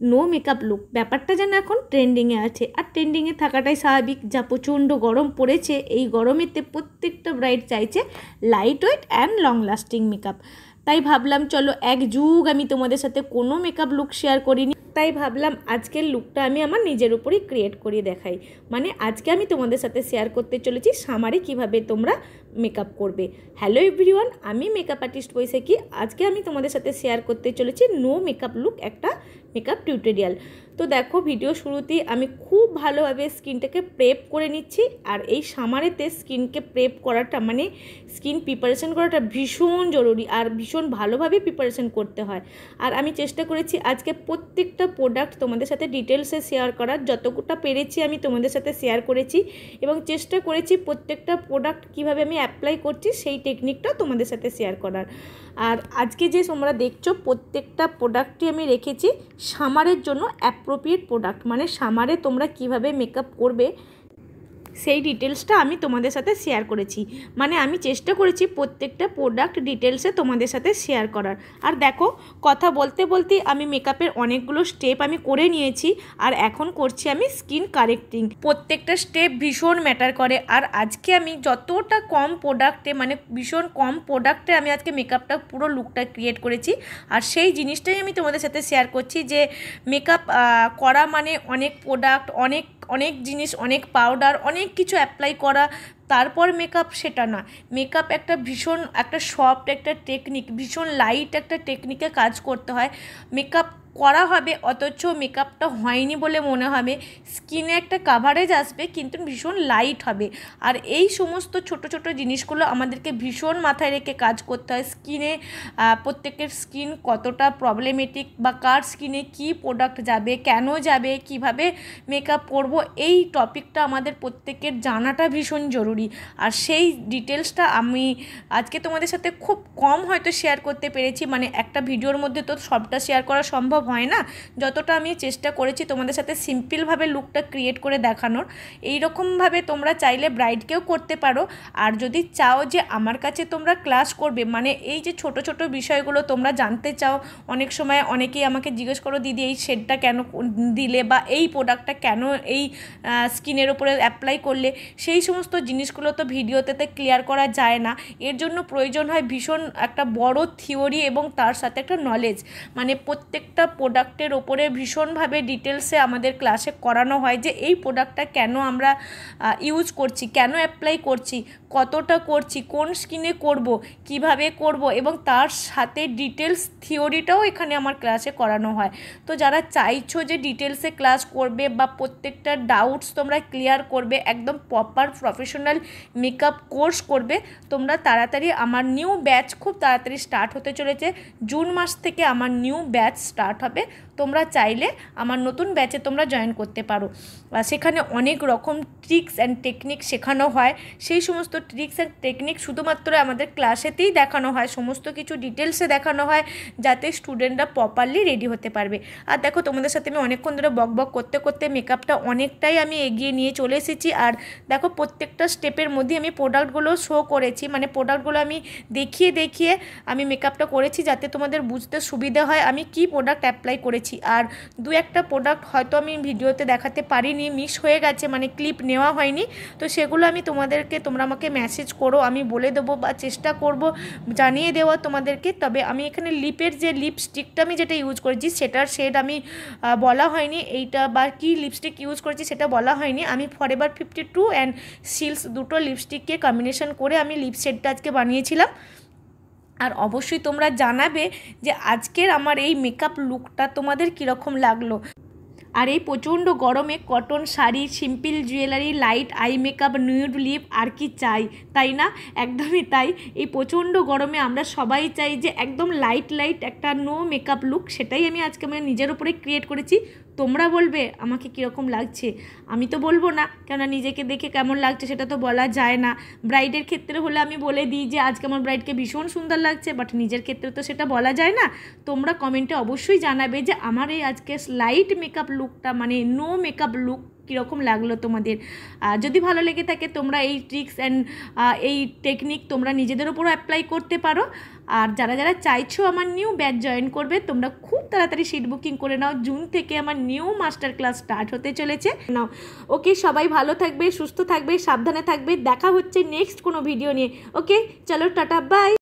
No makeup look ব্যাপারটা যেন এখন ট্রেন্ডিংয়ে আছে, আর ট্রেন্ডিংয়ে থাকাটাই স্বাভাবিক। যা প্রচণ্ড গরম পড়েছে, এই গরমেতে প্রত্যেকটা ব্রাইড চাইছে light weight and long lasting makeup. তাই ভাবলাম চলো এক যুগ আমি তোমাদের সাথে কোনো মেকআপ লুক শেয়ার করিনি, তাই ভাবলাম আজকের লুকটা আমি আমার নিজের উপরেই ক্রিয়েট করে দেখাই। মানে আজকে আমি তোমাদের সাথে শেয়ার করতে চলেছি সামারে কিভাবে তোমরা মেকআপ করবে। হ্যালো এভরিওয়ান, আমি মেকআপ আর্টিস্ট বৈশাখী। আজকে আমি তোমাদের সাথে শেয়ার করতে চলেছি নো মেকআপ লুক একটা মেকআপ টিউটোরিয়াল। তো দেখো, ভিডিও শুরুতেই আমি খুব ভালোভাবে স্কিনটাকে প্রেপ করে নিচ্ছি। আর এই সামারেতে স্কিনকে প্রেপ করাটা মানে স্কিন প্রিপারেশন করাটা ভীষণ জরুরি, আর ভীষণ ভালোভাবে প্রিপারেশন করতে হয়। আর আমি চেষ্টা করেছি আজকে প্রত্যেকটা প্রোডাক্ট তোমাদের সাথে ডিটেলসে শেয়ার করার, যতটা পেরেছি আমি তোমাদের সাথে শেয়ার করেছি, এবং চেষ্টা করেছি প্রত্যেকটা প্রোডাক্ট কিভাবে আমি অ্যাপ্লাই করছি সেই টেকনিকটাও তোমাদের সাথে শেয়ার করার। আর আজকে যে তোমরা দেখছো প্রত্যেকটা প্রোডাক্টই আমি রেখেছি সামারের জন্য অ্যাপ্রোপ্রিয়েট প্রোডাক্ট, মানে সামারে তোমরা কিভাবে মেকআপ করবে সেই ডিটেলসটা আমি তোমাদের সাথে শেয়ার করেছি। মানে আমি চেষ্টা করেছি প্রত্যেকটা প্রোডাক্ট ডিটেলসে তোমাদের সাথে শেয়ার করার। আর দেখো, কথা বলতে বলতেই আমি মেকআপের অনেকগুলো স্টেপ আমি করে নিয়েছি, আর এখন করছি আমি স্কিন কারেক্টিং। প্রত্যেকটা স্টেপ ভীষণ ম্যাটার করে। আর আজকে আমি যতটা কম প্রোডাক্টে, মানে ভীষণ কম প্রোডাক্টে আমি আজকে মেকআপটা পুরো লুকটা ক্রিয়েট করেছি, আর সেই জিনিসটাই আমি তোমাদের সাথে শেয়ার করছি যে মেকআপ করা মানে অনেক প্রোডাক্ট, অনেক অনেক জিনিস, অনেক পাউডার, অনেক কিছু অ্যাপ্লাই করা, তারপর মেকআপ সেটা না। মেকআপ একটা ভীষণ একটা সফট একটা টেকনিক, ভীষণ লাইট একটা টেকনিকে কাজ করতে হয়। মেকআপ করা হবে অথচ মেকআপটা হয়নি বলে মনে হবে, স্কিনে একটা কাভারেজ আসবে কিন্তু ভীষণ লাইট হবে। আর এই সমস্ত ছোট ছোট জিনিসগুলো আমাদেরকে ভীষণ মাথায় রেখে কাজ করতে হয়। স্কিনে প্রত্যেকের স্কিন কতটা প্রবলেমেটিক, বা কার স্কিনে কী প্রোডাক্ট যাবে, কেন যাবে, কিভাবে মেকআপ করব, এই টপিকটা আমাদের প্রত্যেকের জানাটা ভীষণ জরুরি। আর সেই ডিটেলসটা আমি আজকে তোমাদের সাথে খুব কম হয়তো শেয়ার করতে পেরেছি, মানে একটা ভিডিওর মধ্যে তো সবটা শেয়ার করা সম্ভব হয় না। যতটা আমি চেষ্টা করেছি তোমাদের সাথে সিম্পলভাবে লুকটা ক্রিয়েট করে দেখানোর। এইরকমভাবে তোমরা চাইলে ব্রাইডকেও করতে পারো। আর যদি চাও যে আমার কাছে তোমরা ক্লাস করবে, মানে এই যে ছোট ছোট বিষয়গুলো তোমরা জানতে চাও, অনেক সময় অনেকেই আমাকে জিজ্ঞেস করো দিদি এই শেডটা কেন দিলে, বা এই প্রোডাক্টটা কেন এই স্কিনের ওপরে অ্যাপ্লাই করলে, সেই সমস্ত জিনিসগুলো তো ভিডিওতে ক্লিয়ার করা যায় না। এর জন্য প্রয়োজন হয় ভীষণ একটা বড় থিওরি এবং তার সাথে একটা নলেজ। মানে প্রত্যেকটা প্রোডাক্টের ওপরে ভীষণভাবে ডিটেলসে আমাদের ক্লাসে করানো হয় যে এই প্রোডাক্টটা কেন আমরা ইউজ করছি, কেন অ্যাপ্লাই করছি, কতটা করছি, কোন স্কিনে করব, কিভাবে করব, এবং তার সাথে ডিটেলস থিওরিটাও এখানে আমার ক্লাসে করানো হয়। তো যারা চাইছো যে ডিটেলসে ক্লাস করবে বা প্রত্যেকটা ডাউটস তোমরা ক্লিয়ার করবে, একদম প্রপার প্রফেশনাল মেকআপ কোর্স করবে, তোমরা তাড়াতাড়ি আমার নিউ ব্যাচ খুব তাড়াতাড়ি স্টার্ট হতে চলেছে। জুন মাস থেকে আমার নিউ ব্যাচ স্টার্ট হবে। তোমরা চাইলে আমার নতুন ব্যাচে তোমরা জয়েন করতে পারো। সেখানে অনেক রকম ট্রিক্স অ্যান্ড টেকনিক শেখানো হয়। সেই সমস্ত ট্রিক্স অ্যান্ড টেকনিক শুধুমাত্র আমাদের ক্লাসেতেই দেখানো হয়, সমস্ত কিছু ডিটেলসে দেখানো হয় যাতে স্টুডেন্টরা প্রপারলি রেডি হতে পারবে। আর দেখো, তোমাদের সাথে আমি অনেকক্ষণ ধরে বক বক করতে করতে মেকআপটা অনেকটাই আমি এগিয়ে নিয়ে চলে এসেছি। আর দেখো, প্রত্যেকটা স্টেপের মধ্যে আমি প্রোডাক্টগুলো শো করেছি, মানে প্রোডাক্টগুলো আমি দেখিয়ে দেখিয়ে আমি মেকআপটা করেছি যাতে তোমাদের বুঝতে সুবিধা হয় আমি কি প্রোডাক্ট অ্যাপ্লাই করেছি। আর দু একটা প্রোডাক্ট হয়তো আমি ভিডিওতে দেখাতে পারিনি, মিস হয়ে গেছে, মানে ক্লিপ নেওয়া হয়নি। তো সেগুলো আমি তোমরা আমাকে মেসেজ করো, আমি বলে দেবো বা চেষ্টা করব জানিয়ে দেওয়া তোমাদেরকে। তবে আমি এখানে লিপের যে লিপস্টিকটা আমি যেটা ইউজ করেছি সেটার শেড আমি বলা হয়নি, এইটা বা কি লিপস্টিক ইউজ করেছি সেটা বলা হয়নি। আমি ফরএভার 52 অ্যান্ড সিল্স দুটো লিপস্টিককে কম্বিনেশন করে আমি লিপ শেডটা আজকে বানিয়েছিলাম। আর অবশ্যই তোমরা জানাবে যে আজকের আমার এই মেকআপ লুকটা তোমাদের কীরকম লাগলো। আর এই প্রচণ্ড গরমে cotton sari, simple jewellery, light eye makeup, nude lip, আর কি চাই, তাই না? একদমই তাই। এই প্রচণ্ড গরমে আমরা সবাই চাই যে একদম লাইট লাইট একটা নো মেকআপ লুক, সেটাই আমি আজকে আমার নিজের উপরে ক্রিয়েট করেছি। তোমরা বলবে আমাকে কীরকম লাগছে, আমি তো বলবো না, কেননা নিজেকে দেখে কেমন লাগছে সেটা তো বলা যায় না। ব্রাইডের ক্ষেত্রে হলে আমি বলে দিই যে আজকে আমার ব্রাইডকে ভীষণ সুন্দর লাগছে, বাট নিজের ক্ষেত্রে তো সেটা বলা যায় না। তোমরা কমেন্টে অবশ্যই জানাবে যে আমার এই আজকে লাইট মেকআপ লুকটা, মানে নো মেকআপ লুক কীরকম লাগলো তোমাদের। যদি ভালো লেগে থাকে তোমরা এই ট্রিক্স অ্যান্ড এই টেকনিক তোমরা নিজেদের উপরও অ্যাপ্লাই করতে পারো। আর যারা যারা চাইছো আমার নিউ ব্যাচ জয়েন করবে তোমরা খুব তাড়াতাড়ি সিট বুকিং করে নাও, জুন থেকে আমার নিউ মাস্টার ক্লাস স্টার্ট হতে চলেছে নাও। ওকে, সবাই ভালো থাকবে, সুস্থ থাকবে, সাবধানে থাকবে, দেখা হচ্ছে নেক্সট কোনো ভিডিও নিয়ে। ওকে চলো, টাটা, বাই।